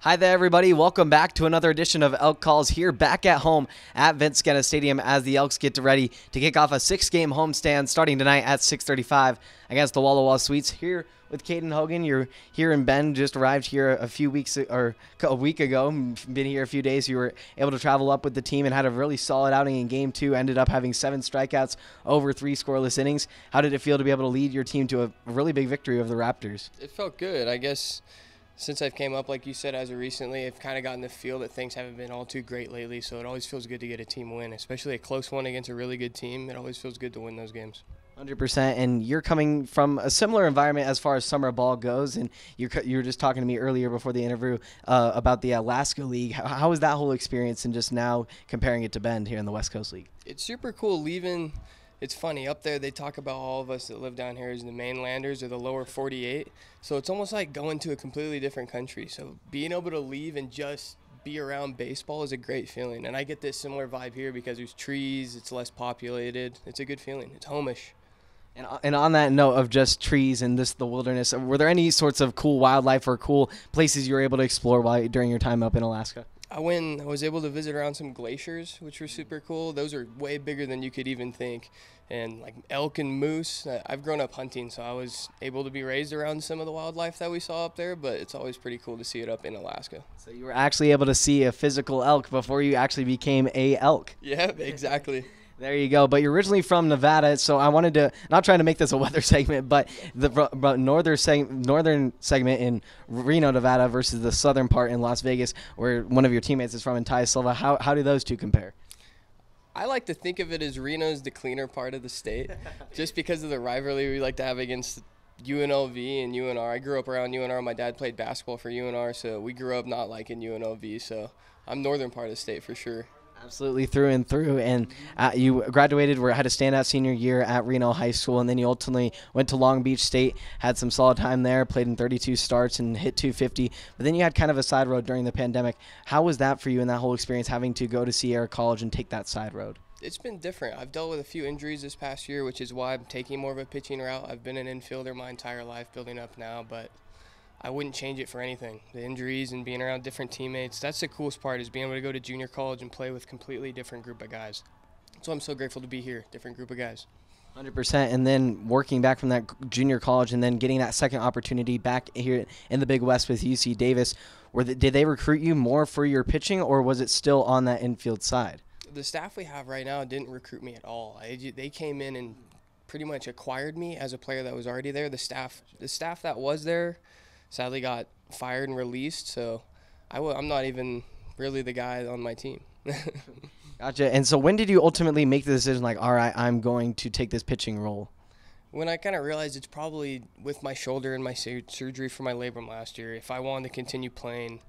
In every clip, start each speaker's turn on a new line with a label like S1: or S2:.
S1: Hi there, everybody. Welcome back to another edition of Elk Calls here back at home at Vince Kaden Stadium as the Elks get ready to kick off a 6-game homestand starting tonight at 6:35 against the Walla Walla Sweets. Here with Kaden Hogan. You're here in Bend, just arrived here a week ago. Been here a few days. You were able to travel up with the team and had a really solid outing in Game 2. Ended up having 7 strikeouts over 3 scoreless innings. How did it feel to be able to lead your team to a really big victory over the Raptors?
S2: It felt good. I guess since I've came up, like you said, as of recently, I've kind of gotten the feel that things haven't been all too great lately, so it always feels good to get a team win, especially a close one against a really good team. It always feels good to win those games.
S1: 100%, and you're coming from a similar environment as far as summer ball goes, and you were just talking to me earlier before the interview about the Alaska League. How was that whole experience, and just now comparing it to Bend here in the West Coast League?
S2: It's super cool leaving. It's funny, up there they talk about all of us that live down here as the mainlanders or the lower 48, so it's almost like going to a completely different country. So being able to leave and just be around baseball is a great feeling, and I get this similar vibe here because there's trees, it's less populated. It's a good feeling. It's homish.
S1: And on that note of just trees and the wilderness, were there any sorts of cool wildlife or cool places you were able to explore during your time up in Alaska?
S2: I was able to visit around some glaciers, which were super cool. Those are way bigger than you could even think. And like elk and moose, I've grown up hunting, so I was able to be raised around some of the wildlife that we saw up there, but it's always pretty cool to see it up in Alaska.
S1: So you were actually able to see a physical elk before you actually became a elk.
S2: Yeah, exactly.
S1: There you go. But you're originally from Nevada, so I wanted to, not trying to make this a weather segment, but the northern segment in Reno, Nevada versus the southern part in Las Vegas, where one of your teammates is from, in Ty Silva. How do those two compare?
S2: I like to think of it as Reno's the cleaner part of the state, just because of the rivalry we like to have against UNLV and UNR. I grew up around UNR. My dad played basketball for UNR, so we grew up not liking UNLV. So I'm northern part of the state for sure.
S1: Absolutely, through and through. And you graduated, had a standout senior year at Reno High School, and then you ultimately went to Long Beach State, had some solid time there, played in 32 starts and hit 250. But then you had kind of a side road during the pandemic. How was that for you in that whole experience, having to go to Sierra College and take that side road?
S2: It's been different. I've dealt with a few injuries this past year, which is why I'm taking more of a pitching route. I've been an infielder my entire life, building up now, but I wouldn't change it for anything. The injuries and being around different teammates, that's the coolest part, is being able to go to junior college and play with a completely different group of guys. So I'm so grateful to be here, different group of guys.
S1: 100%, and then working back from that junior college and then getting that second opportunity back here in the Big West with UC Davis, did they recruit you more for your pitching, or was it still on that infield side?
S2: The staff we have right now didn't recruit me at all. They came in and pretty much acquired me as a player that was already there. The staff that was there sadly got fired and released, so I'm not even really the guy on my team.
S1: Gotcha. And so when did you ultimately make the decision, like, all right, I'm going to take this pitching role?
S2: When I kind of realized it's probably with my shoulder and my surgery for my labrum last year, if I wanted to continue playing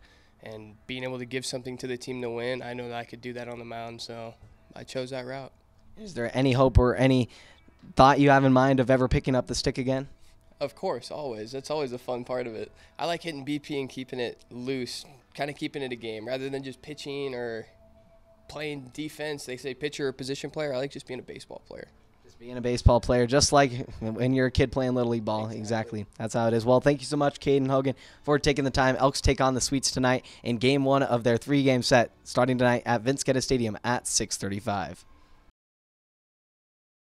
S2: and being able to give something to the team to win, I know that I could do that on the mound, so I chose that route. Is
S1: there any hope or any thought you have in mind of ever picking up the stick again?
S2: Of course, always. That's always a fun part of it. I like hitting BP and keeping it loose, kind of keeping it a game, rather than just pitching or playing defense. They say pitcher or position player. I like just being a baseball player.
S1: Just being a baseball player, just like when you're a kid playing Little League ball. Exactly. That's how it is. Well, thank you so much, Kaden Hogan, for taking the time. Elks take on the Sweets tonight in Game 1 of their 3-game set, starting tonight at Vince Kaden Stadium at 6:35.